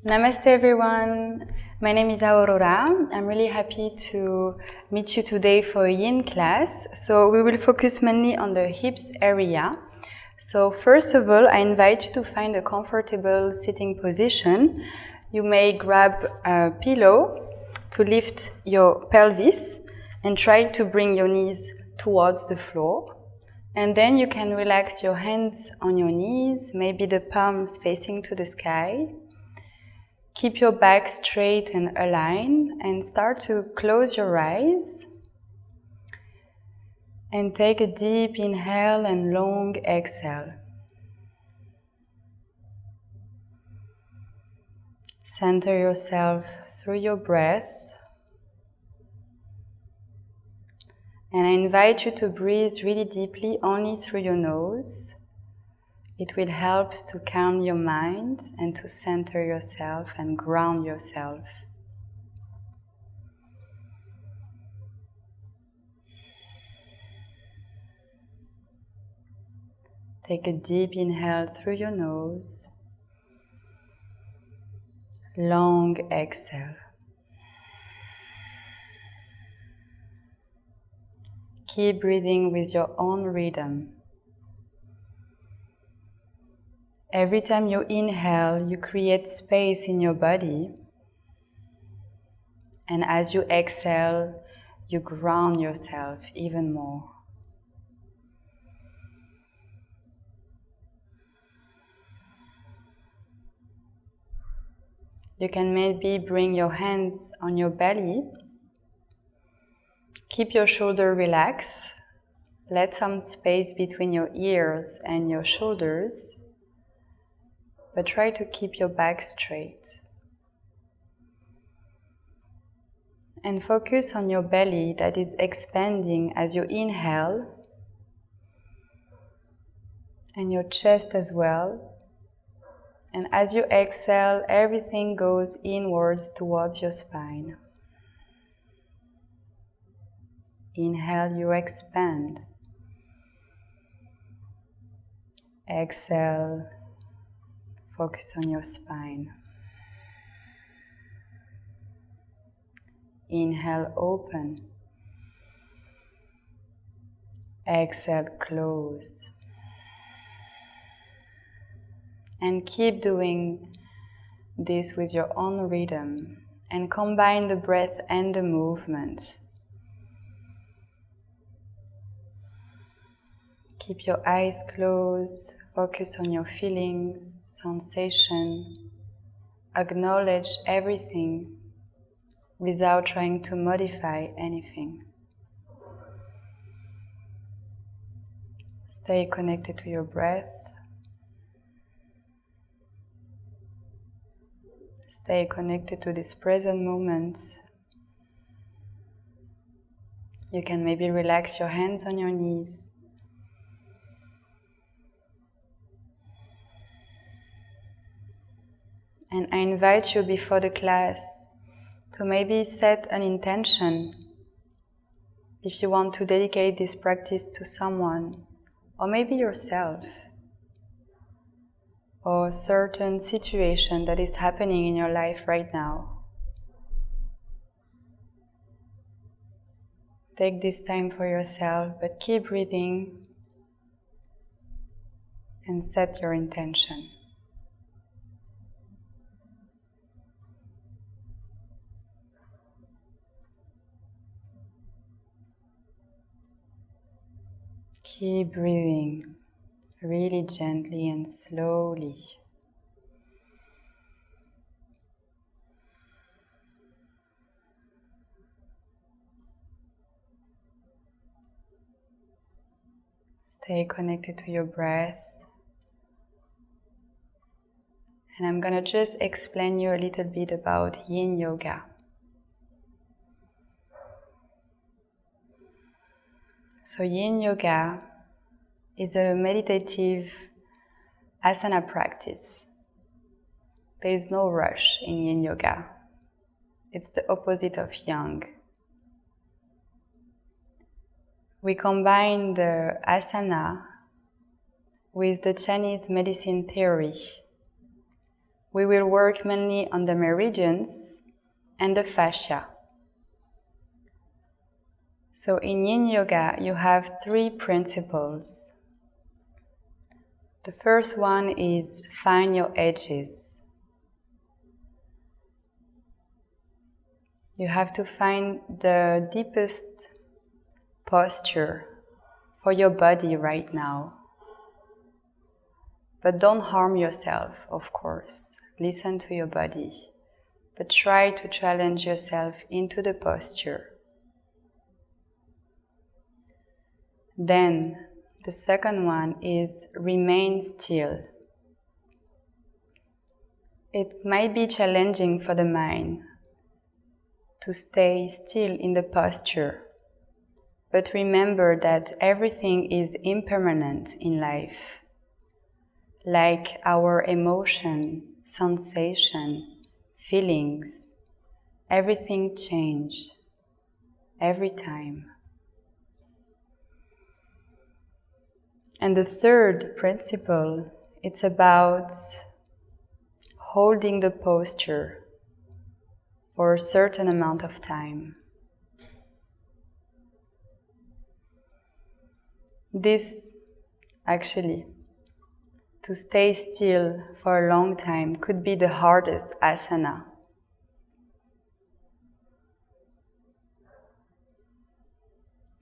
Namaste everyone, my name is Aurora. I'm really happy to meet you today for a yin class. So we will focus mainly on the hips area. So first of all, I invite you to find a comfortable sitting position. You may grab a pillow to lift your pelvis and try to bring your knees towards the floor. And then you can relax your hands on your knees, maybe the palms facing to the sky. Keep your back straight and aligned and start to close your eyes. And take a deep inhale and long exhale. Center yourself through your breath. And I invite you to breathe really deeply only through your nose. It will help to calm your mind and to center yourself and ground yourself. Take a deep inhale through your nose. Long exhale. Keep breathing with your own rhythm. Every time you inhale, you create space in your body. And as you exhale, you ground yourself even more. You can maybe bring your hands on your belly. Keep your shoulder relaxed. Let some space between your ears and your shoulders. But try to keep your back straight. And focus on your belly that is expanding as you inhale, and your chest as well. And as you exhale, everything goes inwards towards your spine. Inhale, you expand. Exhale. Focus on your spine. Inhale, open. Exhale, close. And keep doing this with your own rhythm and combine the breath and the movement. Keep your eyes closed, focus on your feelings, sensation, acknowledge everything without trying to modify anything. Stay connected to your breath. Stay connected to this present moment. You can maybe relax your hands on your knees. And I invite you before the class to maybe set an intention if you want to dedicate this practice to someone, or maybe yourself, or a certain situation that is happening in your life right now. Take this time for yourself, but keep breathing and set your intention. Keep breathing really gently and slowly. Stay connected to your breath. And I'm going to just explain you a little bit about Yin Yoga. So Yin Yoga is a meditative asana practice. There is no rush in Yin Yoga. It's the opposite of Yang. We combine the asana with the Chinese medicine theory we will work mainly on the meridians and the fascia. So in Yin Yoga, you have 3 principles. The first one is find your edges. You have to find the deepest posture for your body right now. But don't harm yourself, of course. Listen to your body. But try to challenge yourself into the posture. Then, the second one is remain still. It might be challenging for the mind to stay still in the posture. But remember that everything is impermanent in life. Like our emotion, sensation, feelings, everything changes every time. And the third principle, it's about holding the posture for a certain amount of time. This, actually, to stay still for a long time could be the hardest asana.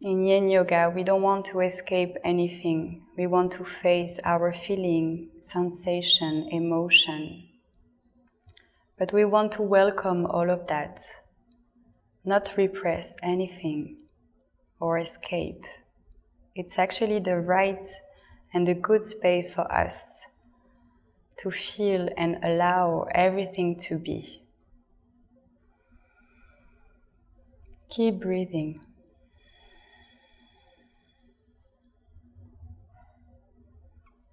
In Yin Yoga, we don't want to escape anything. We want to face our feeling, sensation, emotion. But we want to welcome all of that, not repress anything or escape. It's actually the right and the good space for us to feel and allow everything to be. Keep breathing.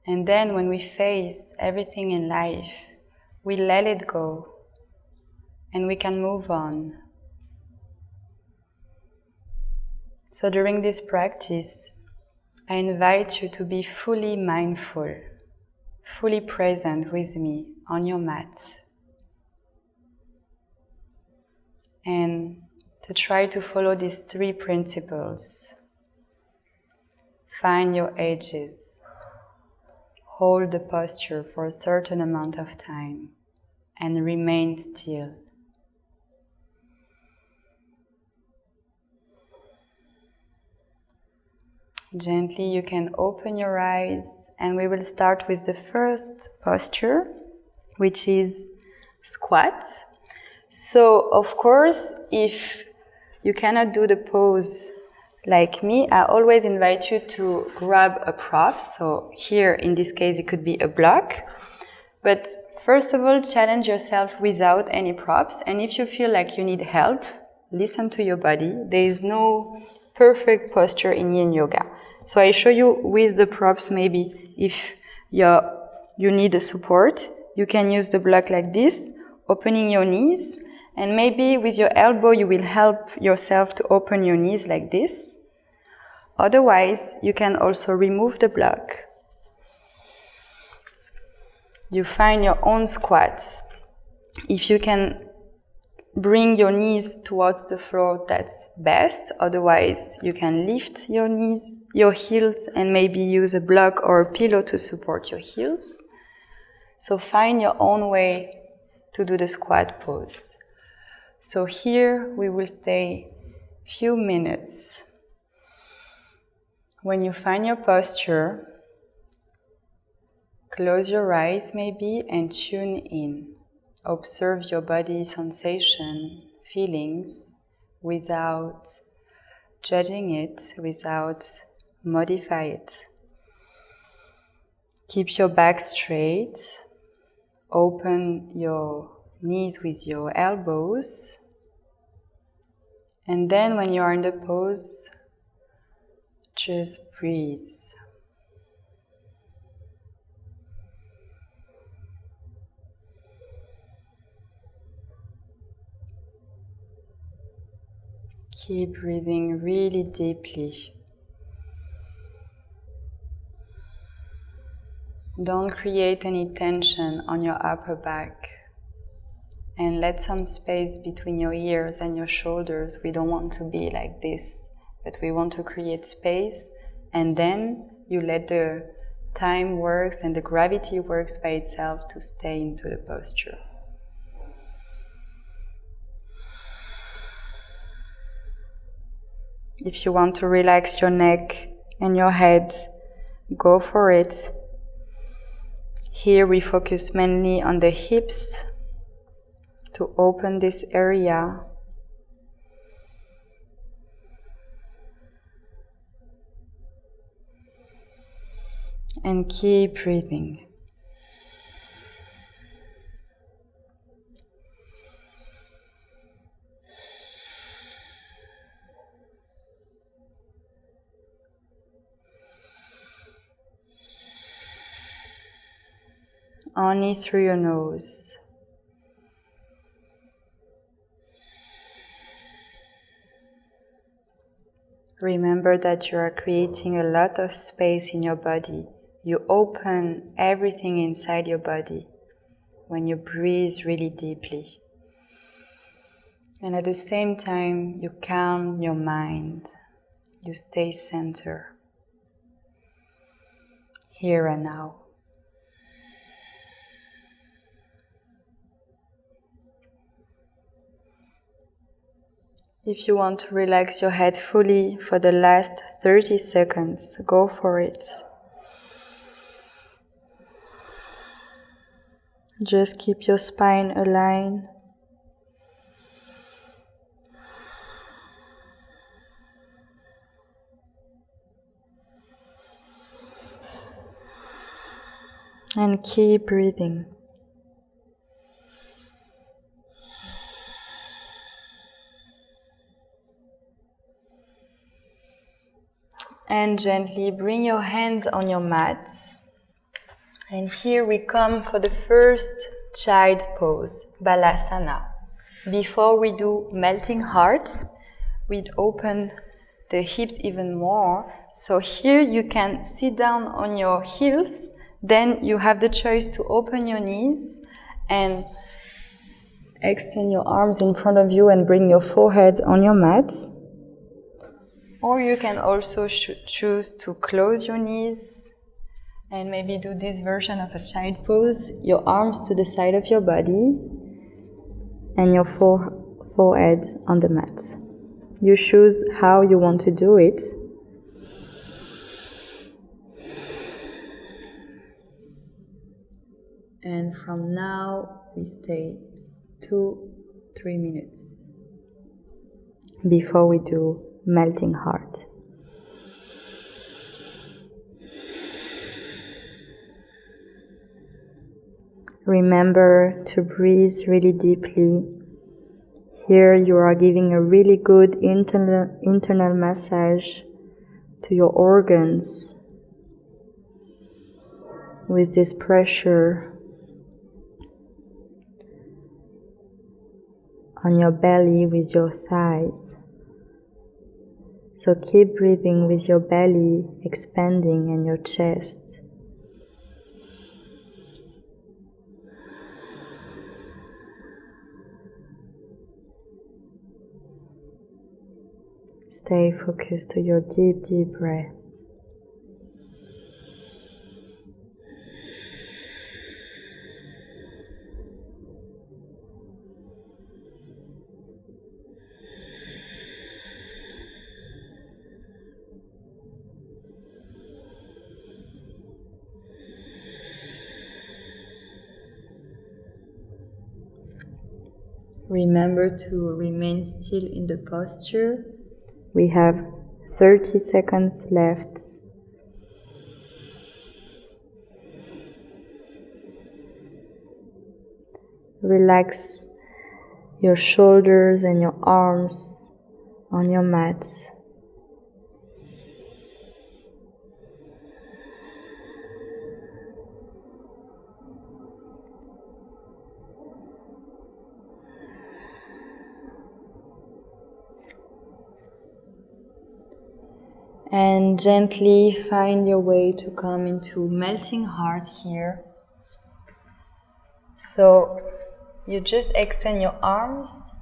And then when we face everything in life, we let it go and we can move on. So during this practice, I invite you to be fully mindful, fully present with me on your mat. And to try to follow these 3 principles. Find your edges. Hold the posture for a certain amount of time and remain still. Gently you can open your eyes and we will start with the first posture, which is squat. So of course, if you cannot do the pose like me, I always invite you to grab a prop. So here in this case it could be a block. But first of all, challenge yourself without any props, and if you feel like you need help, listen to your body. There is no perfect posture in Yin Yoga. So I show you with the props. Maybe if you need a support, you can use the block like this, opening your knees, and maybe with your elbow you will help yourself to open your knees like this. Otherwise, you can also remove the block. You find your own squats. If you can bring your knees towards the floor, that's best. Otherwise, you can lift your knees, your heels, and maybe use a block or a pillow to support your heels. So find your own way to do the squat pose. So here we will stay few minutes. When you find your posture, close your eyes maybe and tune in. Observe your body sensation, feelings, without judging it, without modify it. Keep your back straight. Open your knees with your elbows. And then when you are in the pose, just breathe. Keep breathing really deeply. Don't create any tension on your upper back. And let some space between your ears and your shoulders. We don't want to be like this, but we want to create space, and then you let the time works and the gravity works by itself to stay into the posture. If you want to relax your neck and your head, go for it. Here we focus mainly on the hips to open this area. And keep breathing. Only through your nose. Remember that you are creating a lot of space in your body. You open everything inside your body when you breathe really deeply. And at the same time, you calm your mind. You stay centered. Here and now. If you want to relax your head fully for the last 30 seconds, go for it. Just keep your spine aligned. And keep breathing. And gently bring your hands on your mats. And here we come for the first child pose, Balasana. Before we do melting heart, we'd open the hips even more. So here you can sit down on your heels. Then you have the choice to open your knees and extend your arms in front of you and bring your forehead on your mat. Or you can also choose to close your knees and maybe do this version of a child pose, your arms to the side of your body and your forehead on the mat. You choose how you want to do it. And from now, we stay 2-3 minutes before we do melting heart. Remember to breathe really deeply. Here you are giving a really good internal massage to your organs with this pressure on your belly with your thighs. So keep breathing with your belly expanding and your chest. Stay focused to your deep, deep breath. Remember to remain still in the posture. We have 30 seconds left. Relax your shoulders and your arms on your mat. And gently find your way to come into melting heart here. So you just extend your arms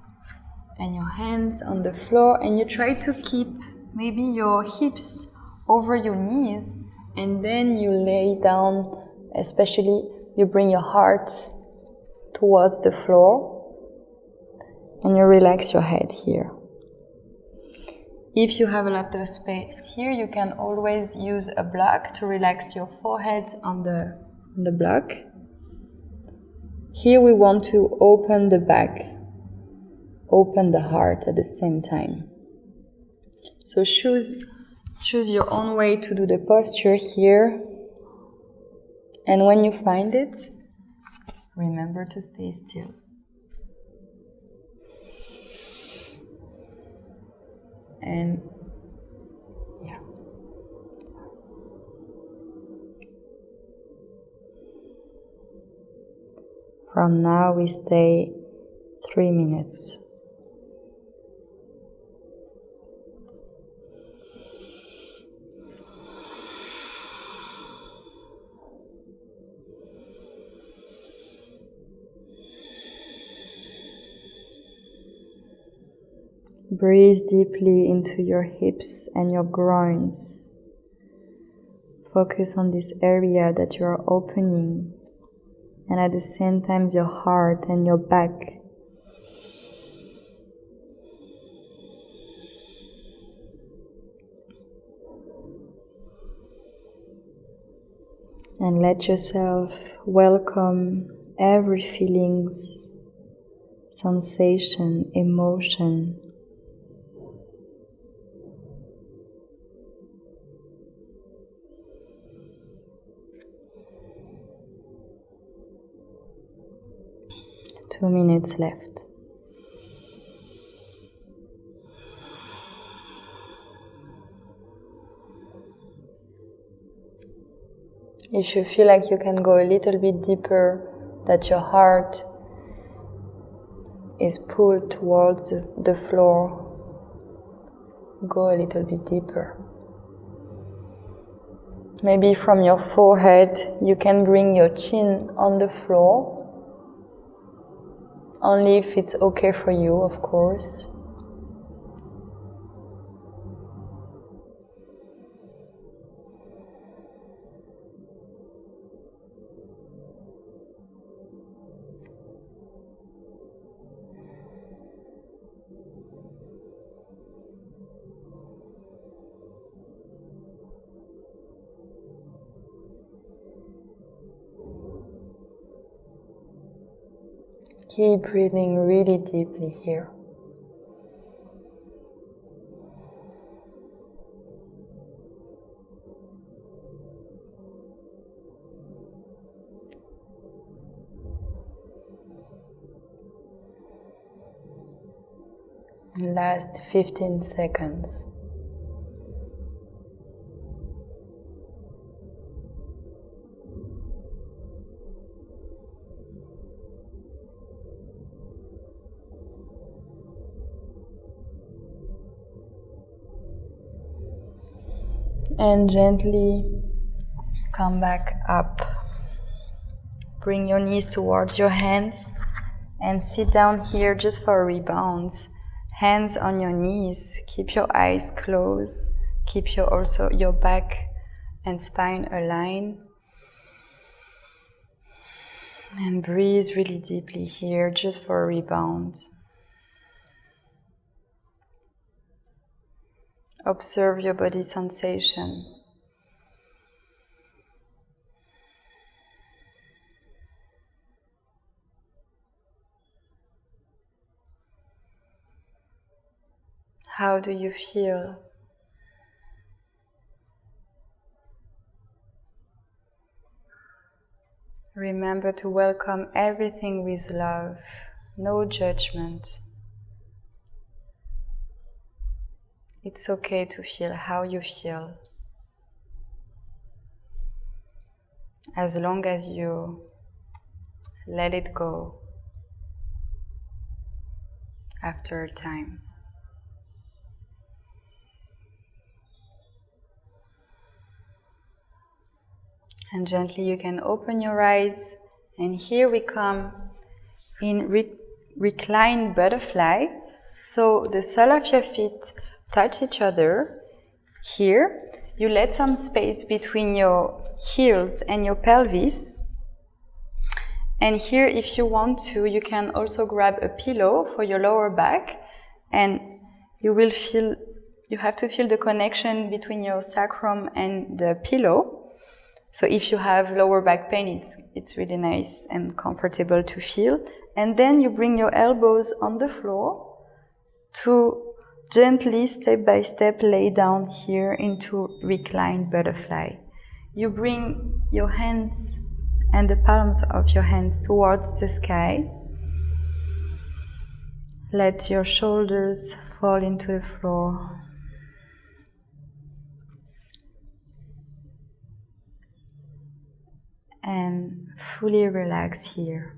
and your hands on the floor, and you try to keep maybe your hips over your knees, and then you lay down, especially you bring your heart towards the floor and you relax your head here. If you have a lot of space here, you can always use a block to relax your forehead on the block. Here we want to open the back, open the heart at the same time. So choose your own way to do the posture here. And when you find it, remember to stay still. And yeah. From now we stay 3 minutes. Breathe deeply into your hips and your groins. Focus on this area that you are opening, and at the same time your heart and your back. And let yourself welcome every feelings, sensation, emotion. Two minutes left. If you feel like you can go a little bit deeper, that your heart is pulled towards the floor, go a little bit deeper. Maybe from your forehead, you can bring your chin on the floor. Only if it's okay for you, of course. Keep breathing really deeply here. Last 15 seconds. And gently come back up. Bring your knees towards your hands and sit down here just for a rebound. Hands on your knees. Keep your eyes closed. Keep your back and spine aligned. And breathe really deeply here just for a rebound. Observe your body sensation. How do you feel? Remember to welcome everything with love, no judgment. It's okay to feel how you feel, as long as you let it go after a time. And gently you can open your eyes. And here we come in Reclined Butterfly. So the sole of your feet touch each other. Here, you let some space between your heels and your pelvis. And here, if you want to, you can also grab a pillow for your lower back. And you have to feel the connection between your sacrum and the pillow. So if you have lower back pain, it's really nice and comfortable to feel. And then you bring your elbows on the floor to gently, step by step, lay down here into Reclined Butterfly. You bring your hands and the palms of your hands towards the sky. Let your shoulders fall into the floor. And fully relax here.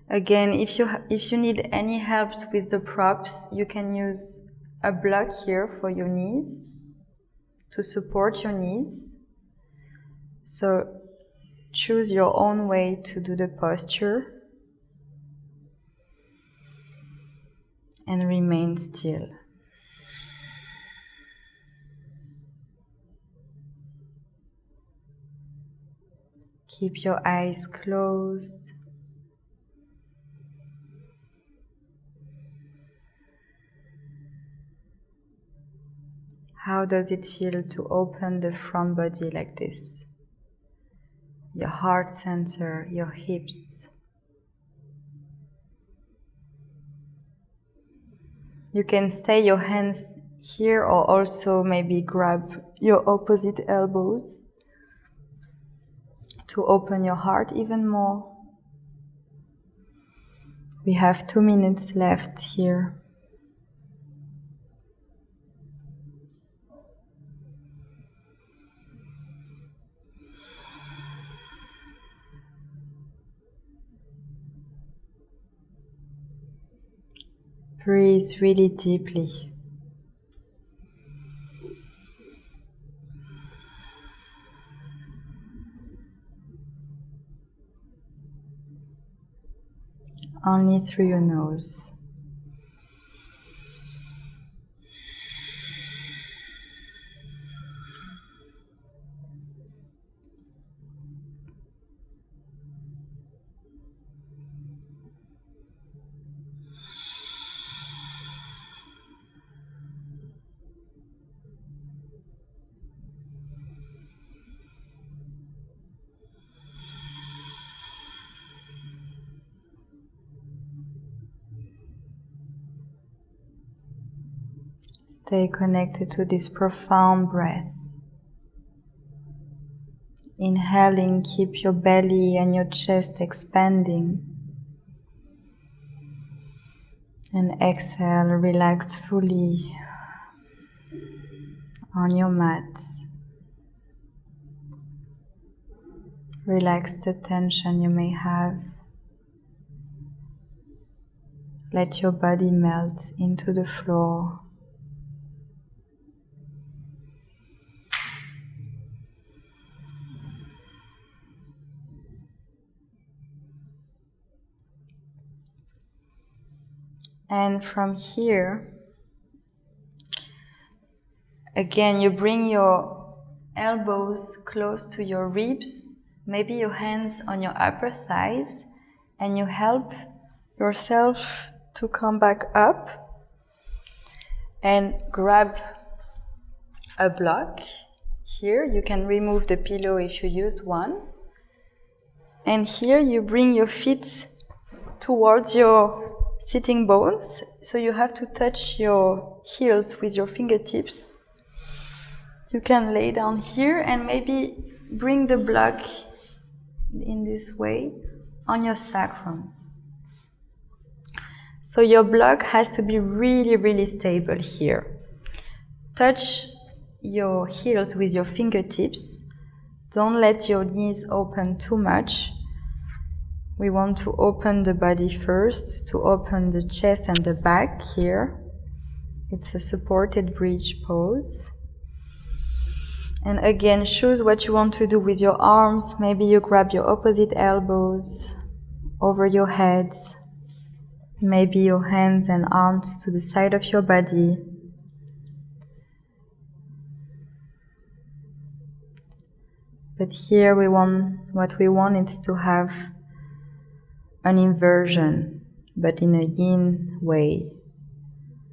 Again, if you need any help with the props, you can use a block here for your knees, to support your knees. So choose your own way to do the posture and remain still. Keep your eyes closed. How does it feel to open the front body like this? Your heart center, your hips. You can stay your hands here or also maybe grab your opposite elbows to open your heart even more. We have 2 minutes left here. Breathe really deeply. Only through your nose. Stay connected to this profound breath. Inhaling, keep your belly and your chest expanding. And exhale, relax fully on your mat. Relax the tension you may have. Let your body melt into the floor. And from here, again, you bring your elbows close to your ribs, maybe your hands on your upper thighs, and you help yourself to come back up and grab a block. Here, you can remove the pillow if you used one. And here you bring your feet towards your sitting bones, so you have to touch your heels with your fingertips. You can lay down here and maybe bring the block in this way on your sacrum. So your block has to be really, really stable here. Touch your heels with your fingertips. Don't let your knees open too much. We want to open the body first, to open the chest and the back here. It's a supported bridge pose. And again, choose what you want to do with your arms. Maybe you grab your opposite elbows over your head. Maybe your hands and arms to the side of your body. But here what we want is to have an inversion, but in a yin way.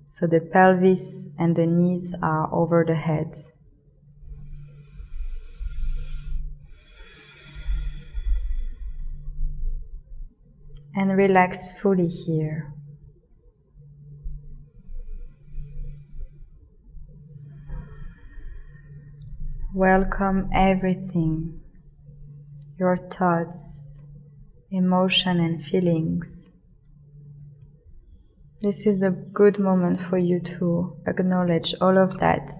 So the pelvis and the knees are over the head. And relax fully here. Welcome everything, your thoughts, emotion and feelings. This is a good moment for you to acknowledge all of that.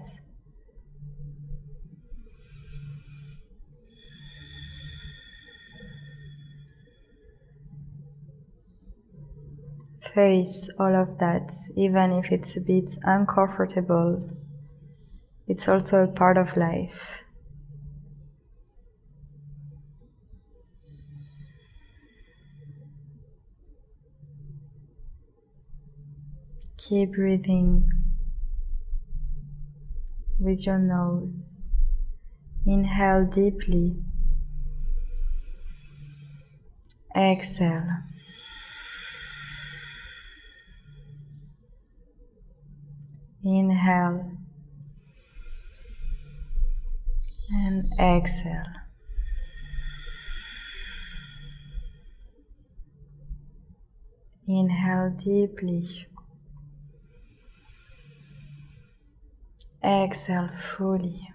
Face all of that, even if it's a bit uncomfortable. It's also a part of life. Keep breathing with your nose. Inhale deeply. Exhale. Inhale and exhale. Inhale deeply. Exhale fully.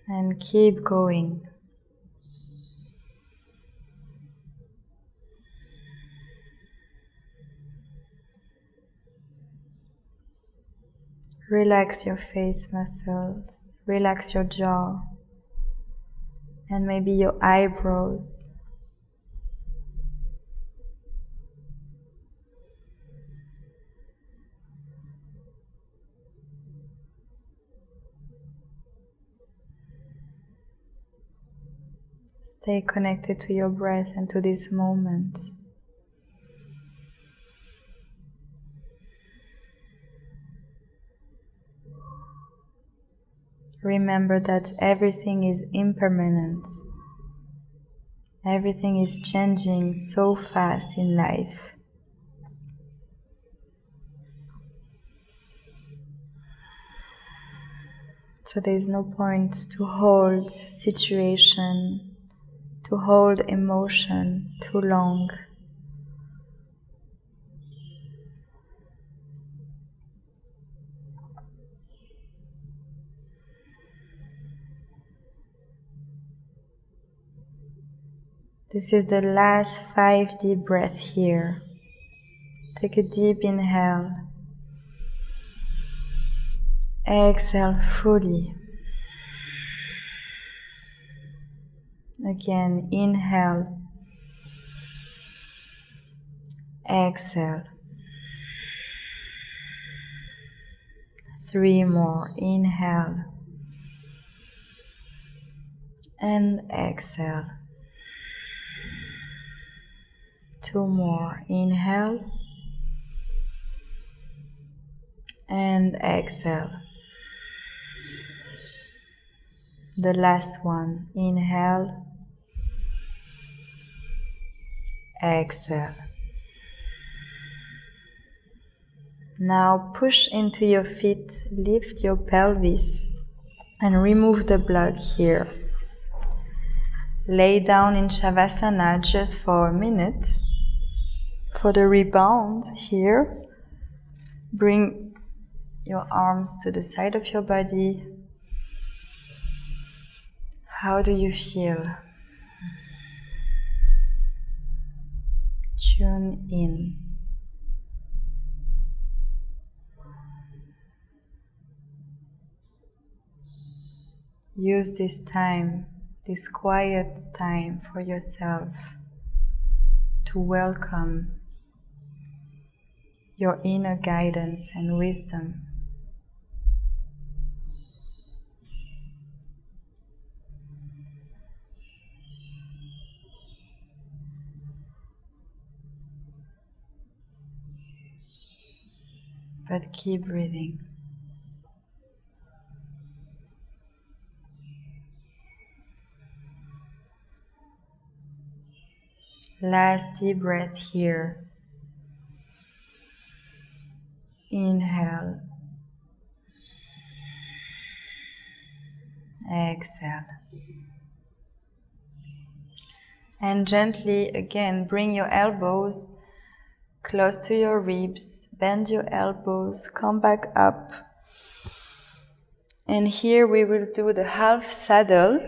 And keep going. Relax your face muscles, relax your jaw, and maybe your eyebrows. Stay connected to your breath and to this moment. Remember that everything is impermanent. Everything is changing so fast in life. So there is no point to hold situation, to hold emotion too long. This is the last 5 deep breaths here. Take a deep inhale. Exhale fully. Again, inhale. Exhale. 3 more. Inhale. And exhale. 2 more. Inhale. And exhale. The last one. Inhale. Exhale. Now push into your feet, lift your pelvis and remove the block here. Lay down in Shavasana just for a minute. For the rebound here, bring your arms to the side of your body. How do you feel? Tune in. Use this time, this quiet time for yourself to welcome your inner guidance and wisdom. but keep breathing. Last deep breath here. Inhale. Exhale. And gently again bring your elbows close to your ribs. Bend your elbows. Come back up. And here we will do the half saddle.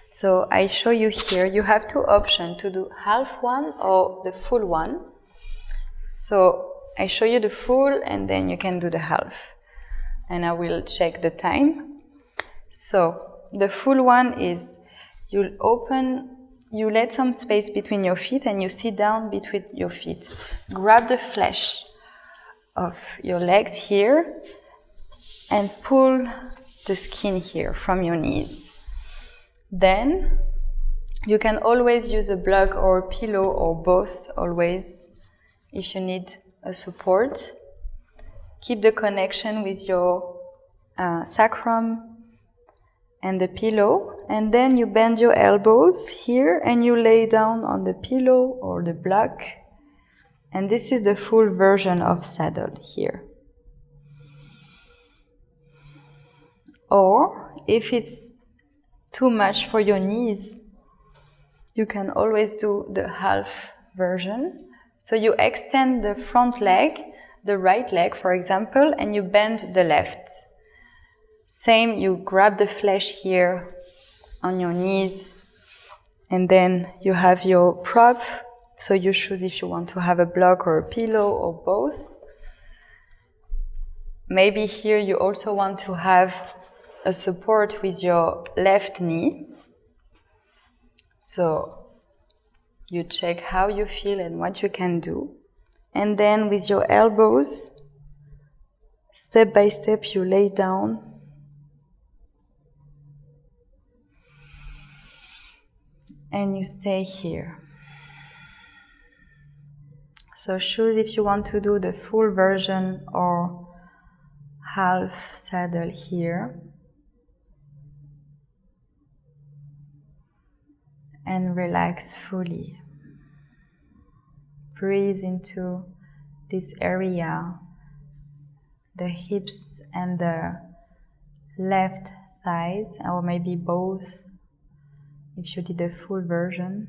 So I show you here, you have two options to do half one or the full one. So I show you the full and then you can do the half. And I will check the time. So the full one is you'll open, you let some space between your feet and you sit down between your feet. Grab the flesh of your legs here and pull the skin here from your knees. Then you can always use a block or a pillow or both, always, if you need a support. Keep the connection with your sacrum and the pillow, and then you bend your elbows here and you lay down on the pillow or the block. And this is the full version of saddle here. Or if it's too much for your knees, you can always do the half version. So you extend the front leg, the right leg for example, and you bend the left. Same, you grab the flesh here on your knees and then you have your prop. So you choose if you want to have a block or a pillow or both. Maybe here you also want to have a support with your left knee. So you check how you feel and what you can do. And then with your elbows, step by step you lay down. And you stay here. So choose if you want to do the full version or half saddle here. And relax fully. Breathe into this area, the hips and the left thighs, or maybe both, if you did a full version.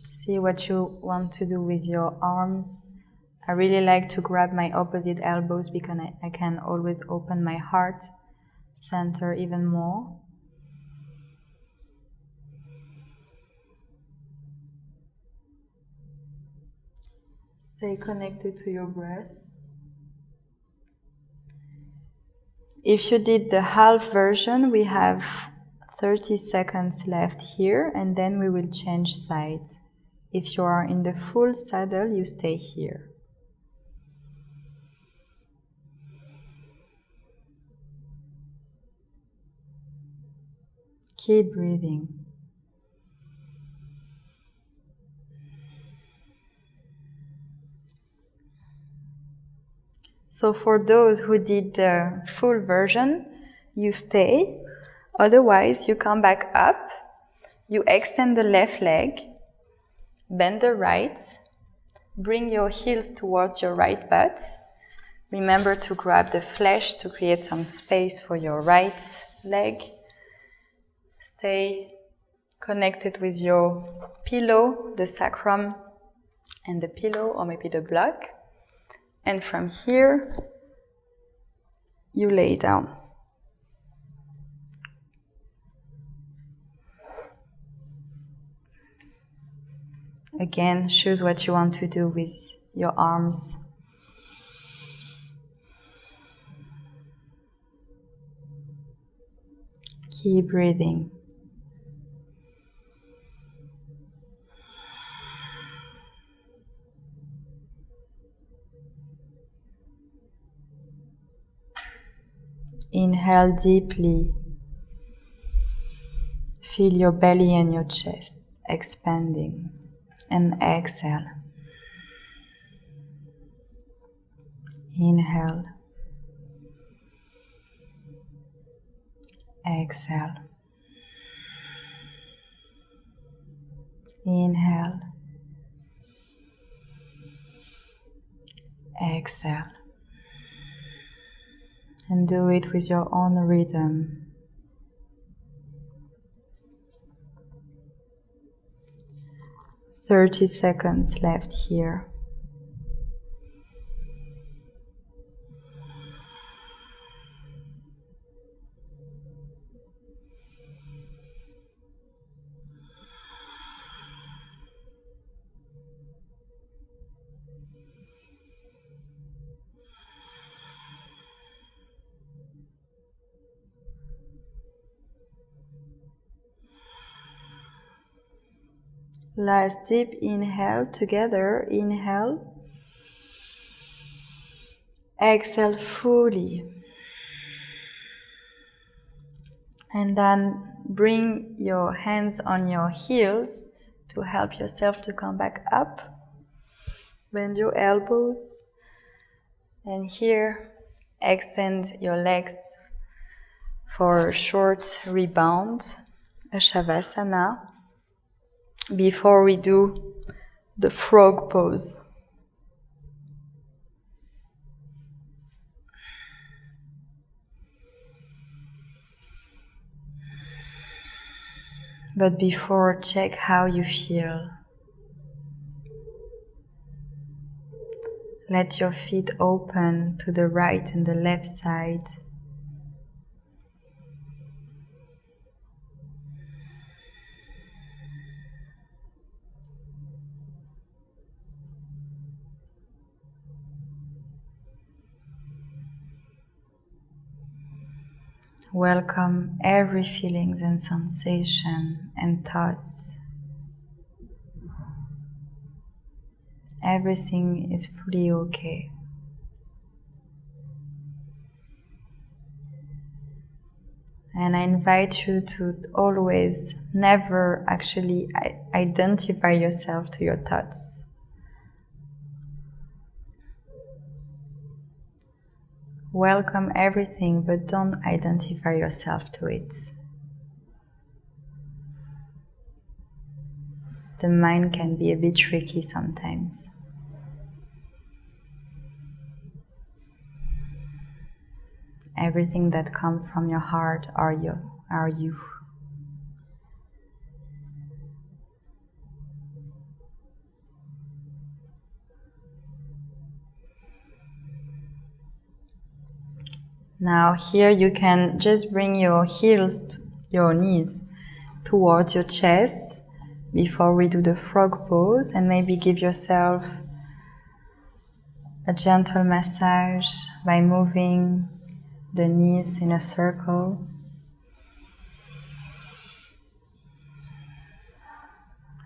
See what you want to do with your arms. I really like to grab my opposite elbows because I can always open my heart center even more. Stay connected to your breath. If you did the half version, we have 30 seconds left here and then we will change side. If you are in the full saddle, you stay here. Keep breathing. So for those who did the full version, you stay. Otherwise, you come back up, you extend the left leg, bend the right, bring your heels towards your right butt. Remember to grab the flesh to create some space for your right leg. Stay connected with your pillow, the sacrum and the pillow, or maybe the block. And from here, you lay down. Again, choose what you want to do with your arms. Keep breathing. Inhale deeply. Feel your belly and your chest expanding. and exhale. Inhale. Exhale. Inhale. Exhale. And do it with your own rhythm. "30 seconds left here. Last deep inhale together. Inhale. Exhale fully. And then bring your hands on your heels to help yourself to come back up. Bend your elbows. And here, extend your legs for a short rebound, a Shavasana, before we do the frog pose. But before, check how you feel. Let your feet open to the right and the left side. Welcome every feelings and sensation and thoughts. Everything is fully okay. And I invite you to always, never actually identify yourself to your thoughts. Welcome everything, but don't identify yourself to it. The mind can be a bit tricky sometimes. Everything that comes from your heart are you. Now here you can just bring your heels, your knees towards your chest before we do the frog pose, and maybe give yourself a gentle massage by moving the knees in a circle.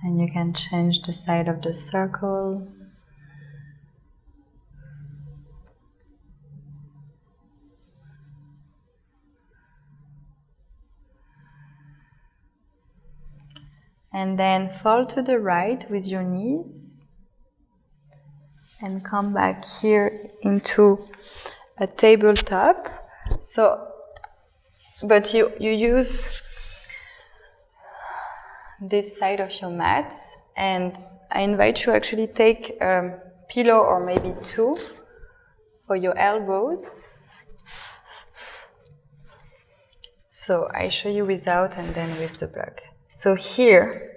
And you can change the side of the circle. And then fall to the right with your knees and come back here into a tabletop. But you use this side of your mat, and I invite you actually take a pillow or maybe two for your elbows. So I show you without and then with the plug. So here,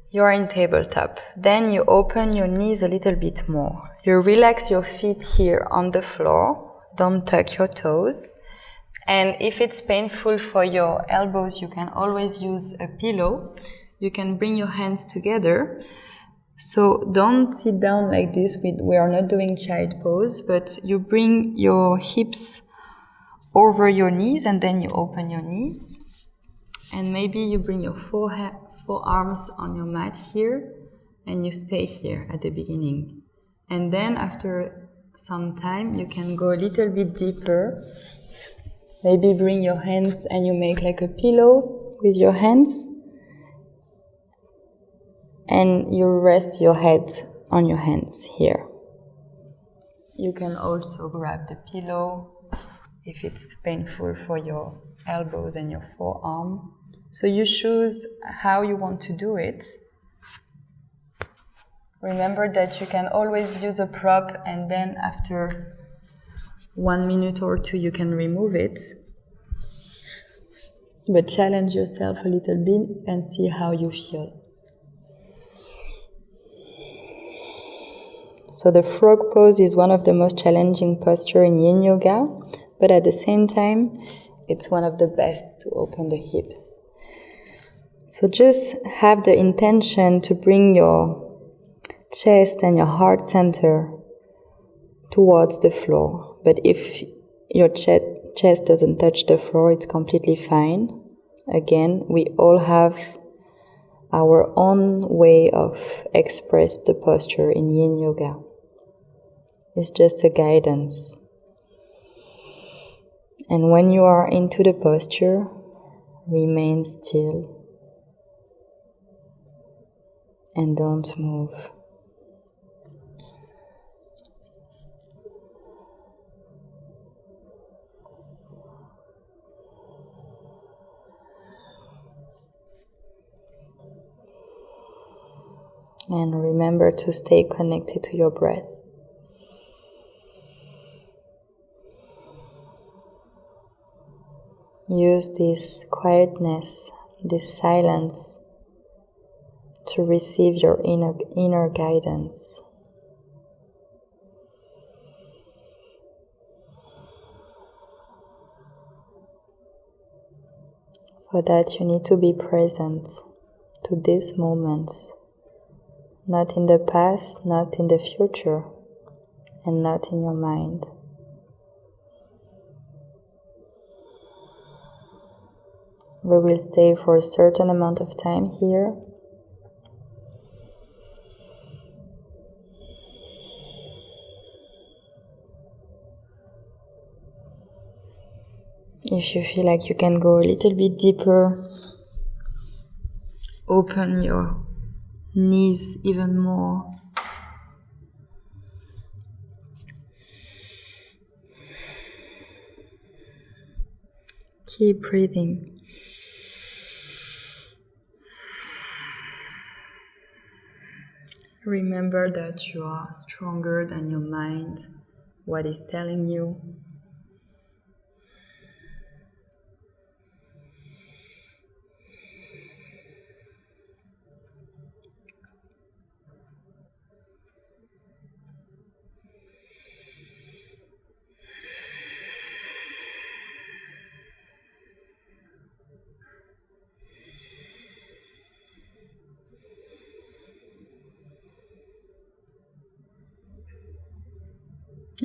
you are in tabletop. Then you open your knees a little bit more. You relax your feet here on the floor. Don't tuck your toes. And if it's painful for your elbows, you can always use a pillow. You can bring your hands together. So don't sit down like this. We are not doing child pose, but you bring your hips over your knees and then you open your knees. And maybe you bring your forearms on your mat here and you stay here at the beginning. And then after some time, you can go a little bit deeper. Maybe bring your hands and you make like a pillow with your hands. And you rest your head on your hands here. You can also grab the pillow if it's painful for your elbows and your forearm. So you choose how you want to do it. Remember that you can always use a prop and then after 1 minute or two you can remove it. But challenge yourself a little bit and see how you feel. So the frog pose is one of the most challenging postures in Yin Yoga, but at the same time, it's one of the best to open the hips. So just have the intention to bring your chest and your heart center towards the floor. But if your chest doesn't touch the floor, it's completely fine. Again, we all have our own way of express the posture in Yin Yoga. It's just a guidance. And when you are into the posture, remain still and don't move. And remember to stay connected to your breath. Use this quietness, this silence to receive your inner guidance. For that you need to be present to these moments, not in the past, not in the future, and not in your mind. We will stay for a certain amount of time here. If you feel like you can go a little bit deeper, open your knees even more. Keep breathing. Remember that you are stronger than your mind, what is telling you.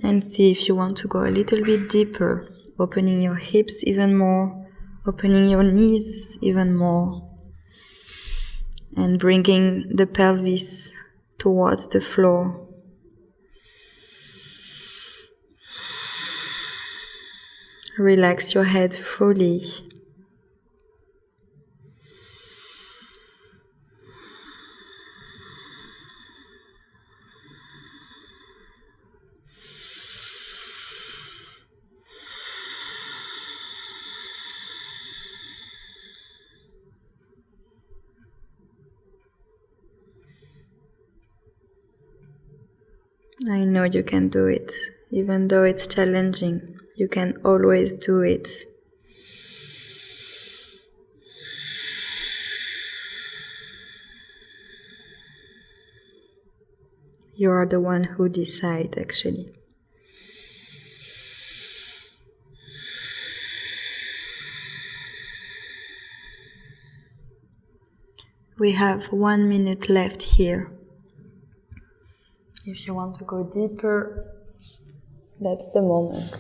And see if you want to go a little bit deeper, opening your hips even more, opening your knees even more, and bringing the pelvis towards the floor. Relax your head fully. I know you can do it, even though it's challenging. You can always do it. You are the one who decides, actually. We have 1 minute left here. If you want to go deeper, that's the moment.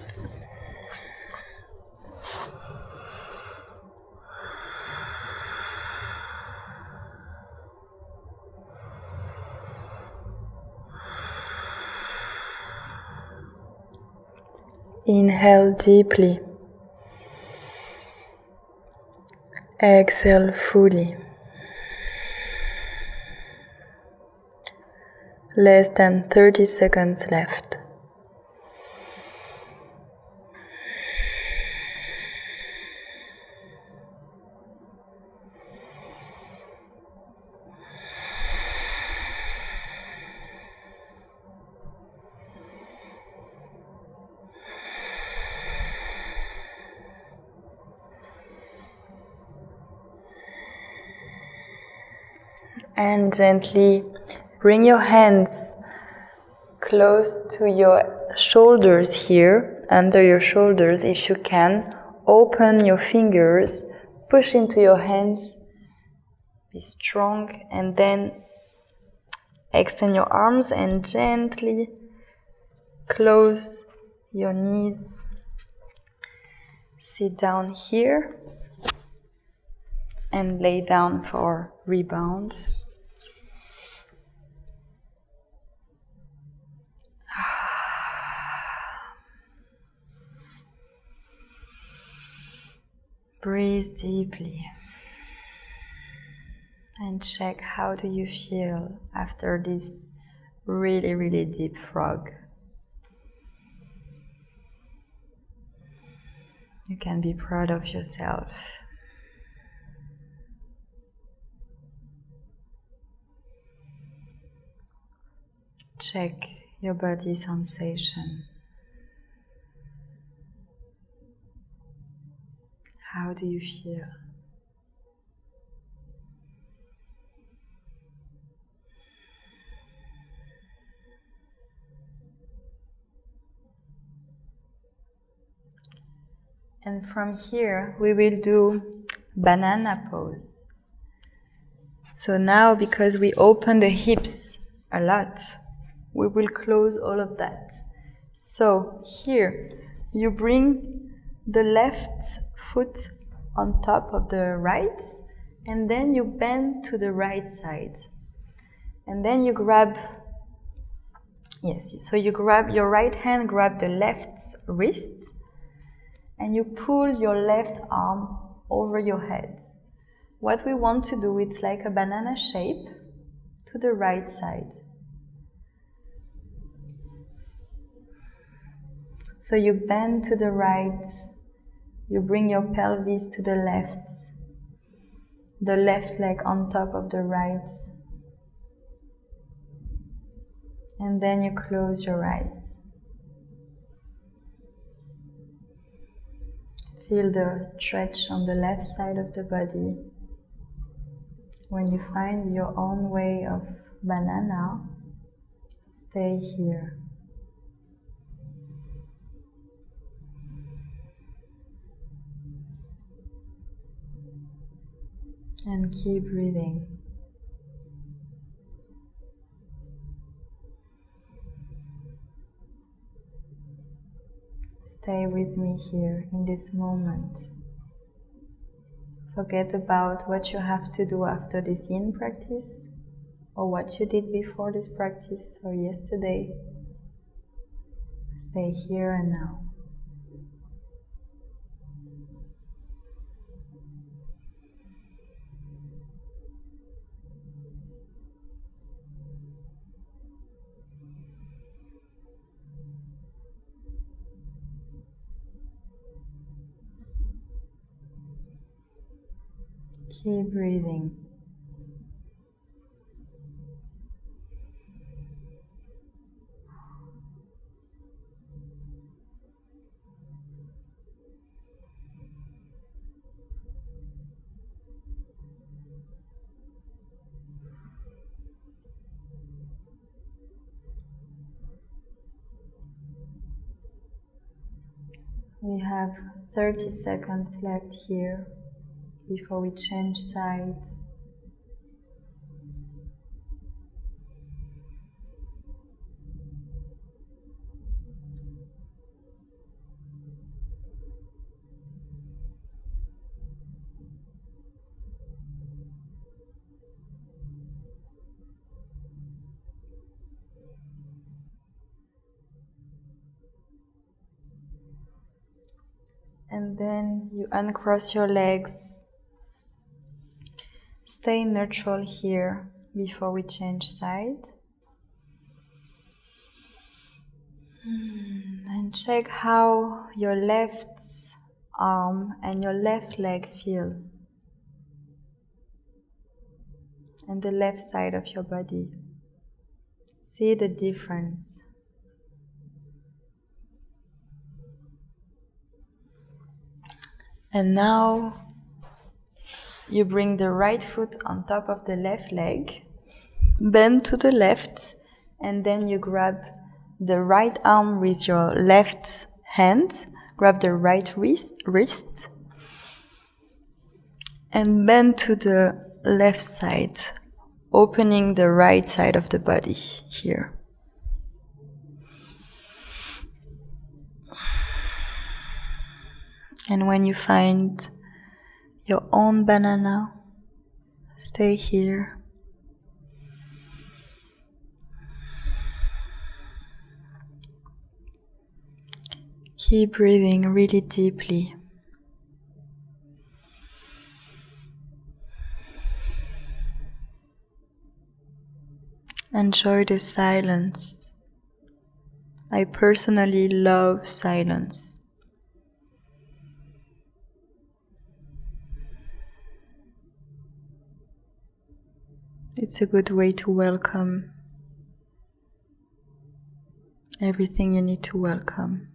Inhale deeply. Exhale fully. Less than 30 seconds left. And gently bring your hands close to your shoulders here, under your shoulders if you can. Open your fingers, push into your hands, be strong, and then extend your arms and gently close your knees. Sit down here and lay down for rebound. Breathe deeply and check how do you feel after this really, really deep frog. You can be proud of yourself. Check your body sensation. How do you feel? And from here, we will do banana pose. So now, because we open the hips a lot, we will close all of that. So here, you bring the left foot on top of the right, and then you bend to the right side. And then you grab, so you grab your right hand, grab the left wrist, and you pull your left arm over your head. What we want to do, it's like a banana shape to the right side. So you bend to the right, you bring your pelvis to the left leg on top of the right, and then you close your eyes. Feel the stretch on the left side of the body. When you find your own way of banana, stay here. And keep breathing. Stay with me here in this moment. Forget about what you have to do after this yin practice, or what you did before this practice, or yesterday. Stay here and now. Keep breathing. We have 30 seconds left here before we change side. And then you uncross your legs. Stay neutral here before we change side. And check how your left arm and your left leg feel. And the left side of your body. See the difference. And now you bring the right foot on top of the left leg, bend to the left, and then you grab the right arm with your left hand, grab the right wrist, and bend to the left side, opening the right side of the body here. And when you find your own banana, stay here. Keep breathing really deeply. Enjoy the silence. I personally love silence. It's a good way to welcome everything you need to welcome.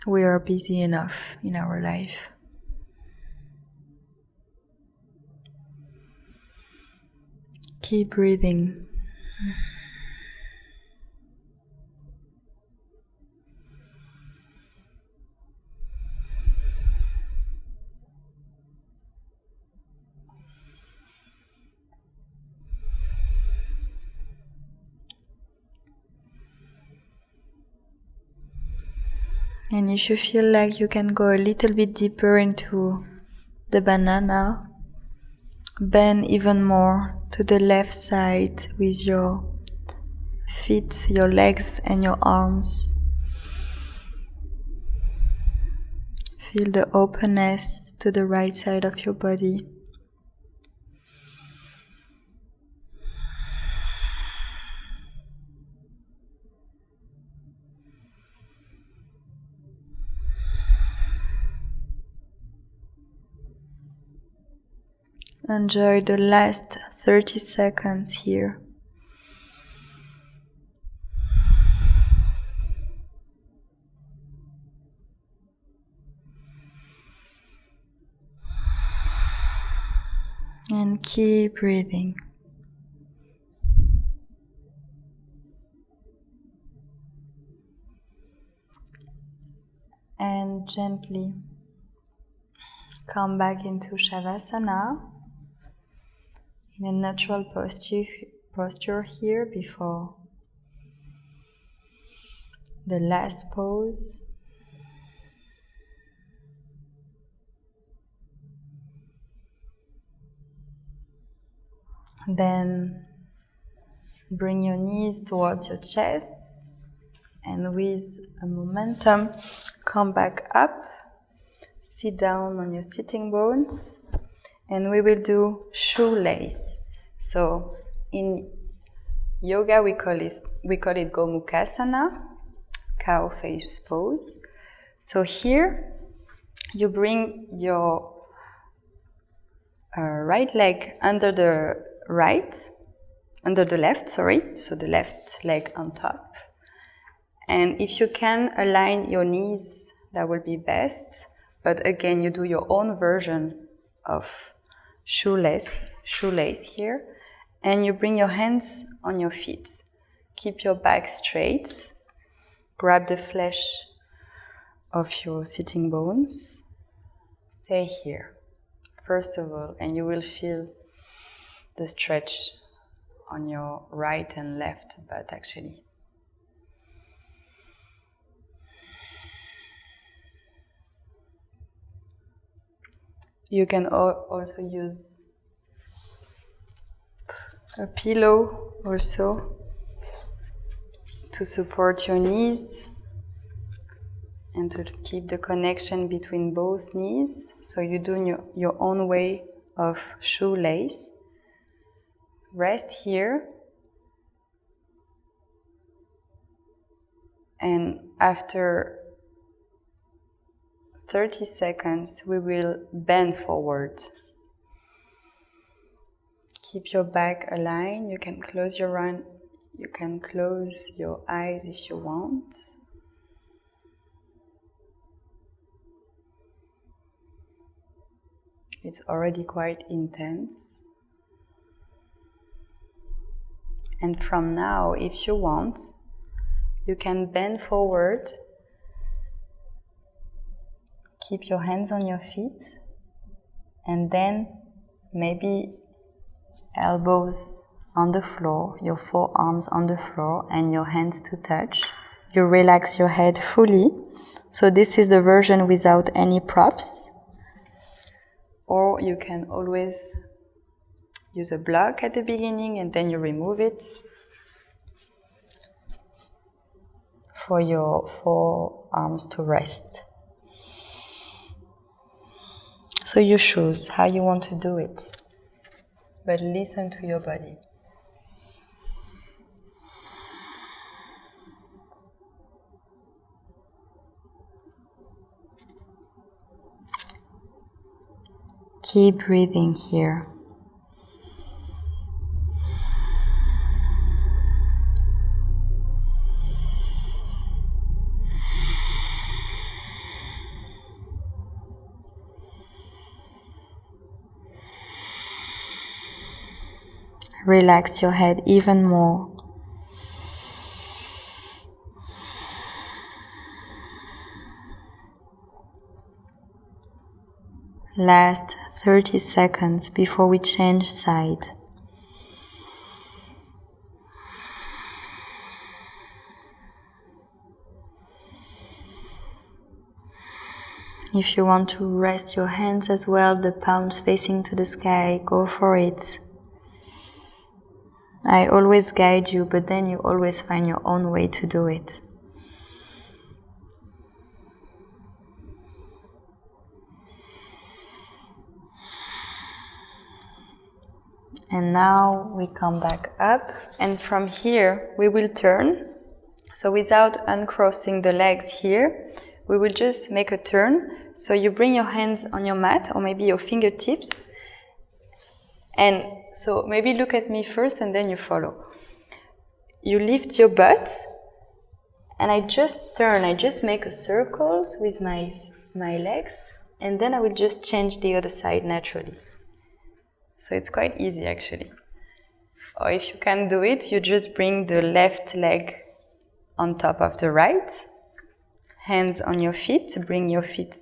We are busy enough in our life. Keep breathing. And if you feel like you can go a little bit deeper into the banana, bend even more to the left side with your feet, your legs and your arms. Feel the openness to the right side of your body. Enjoy the last 30 seconds here. And keep breathing. And gently come back into Shavasana in a natural posture here before the last pose. Then bring your knees towards your chest and with a momentum come back up, sit down on your sitting bones, and we will do shoelace. So in yoga we call it Gomukasana, cow face pose. So here you bring your right leg under the left, so the left leg on top. And if you can align your knees, that will be best. But again, you do your own version of shoelace here. And you bring your hands on your feet. Keep your back straight. Grab the flesh of your sitting bones. Stay here, first of all, and you will feel the stretch on your right and left butt actually. You can also use a pillow also to support your knees and to keep the connection between both knees. So you do your own way of shoelace. Rest here. And after 30 seconds, we will bend forward. Keep your back aligned. You can close your eyes if you want. It's already quite intense. And from now, if you want, you can bend forward. Keep your hands on your feet. And then maybe elbows on the floor, your forearms on the floor, and your hands to touch. You relax your head fully. So this is the version without any props. Or you can always use a block at the beginning and then you remove it for your forearms to rest. So you choose how you want to do it, but listen to your body. Keep breathing here. Relax your head even more. Last 30 seconds before we change side. If you want to rest your hands as well, the palms facing to the sky, go for it. I always guide you, but then you always find your own way to do it. And now we come back up, and from here we will turn. So without uncrossing the legs here, we will just make a turn. So you bring your hands on your mat or maybe your fingertips. And so maybe look at me first and then you follow. You lift your butt and I just turn. I just make a circle with my legs and then I will just change the other side naturally. So it's quite easy actually. Or if you can do it, you just bring the left leg on top of the right. Hands on your feet. Bring your feet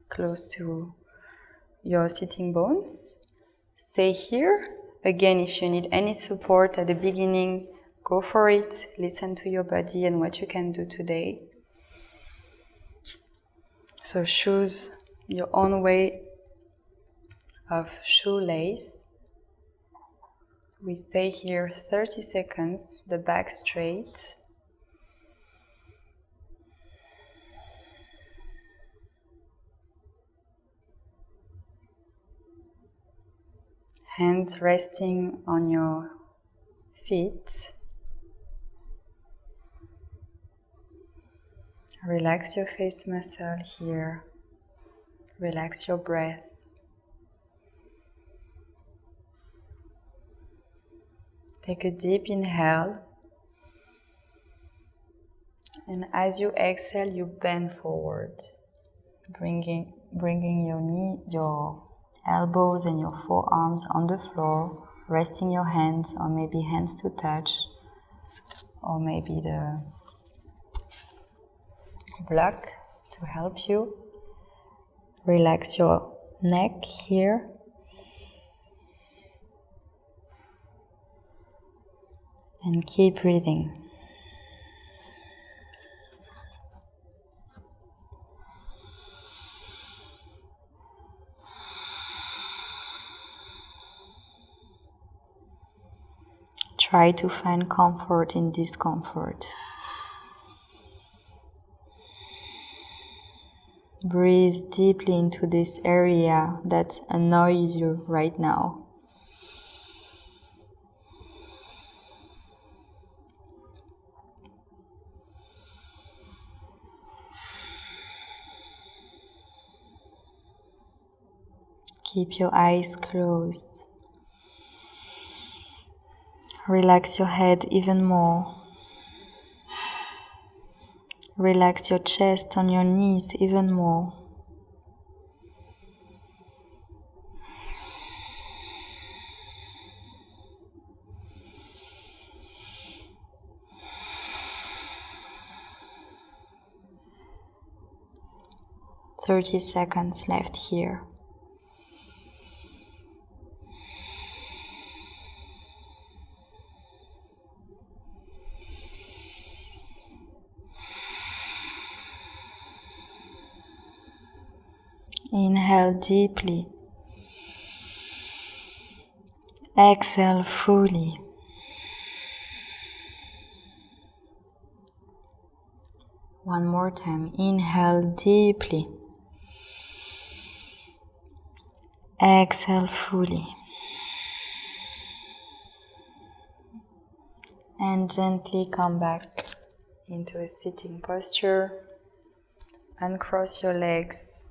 close to your sitting bones. Stay here. Again, if you need any support at the beginning, go for it. Listen to your body and what you can do today. So choose your own way of shoelace. We stay here 30 seconds, the back straight. Hands resting on your feet. Relax your face muscle here. Relax your breath. Take a deep inhale. And as you exhale, you bend forward, bringing your elbows and your forearms on the floor, resting your hands, or maybe hands to touch, or maybe the block to help you. Relax your neck here. And keep breathing. Try to find comfort in discomfort. Breathe deeply into this area that annoys you right now. Keep your eyes closed. Relax your head even more. Relax your chest on your knees even more. "30 seconds left here." Inhale deeply. Exhale fully. One more time. Inhale deeply. Exhale fully. And gently come back into a sitting posture. Uncross your legs.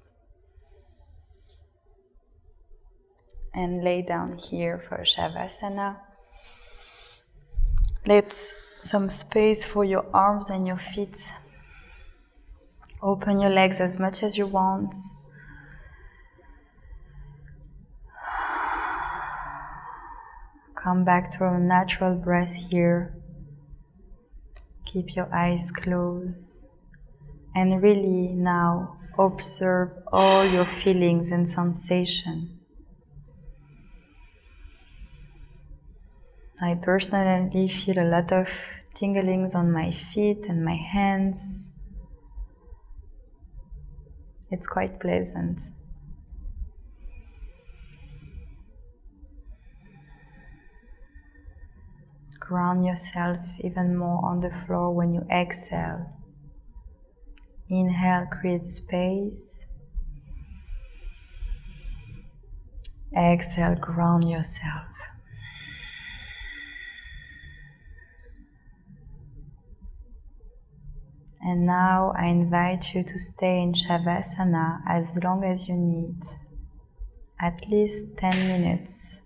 And lay down here for Shavasana. Let some space for your arms and your feet. Open your legs as much as you want. Come back to a natural breath here. Keep your eyes closed. And really now observe all your feelings and sensations. I personally feel a lot of tinglings on my feet and my hands. It's quite pleasant. Ground yourself even more on the floor when you exhale. Inhale, create space. Exhale, ground yourself. And now I invite you to stay in Shavasana as long as you need, at least 10 minutes.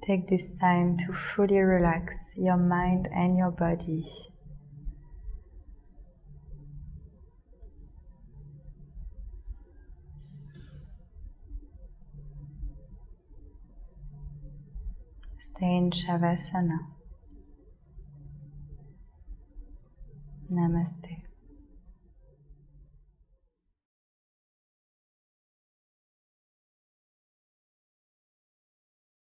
Take this time to fully relax your mind and your body. Stay in Shavasana. Namaste.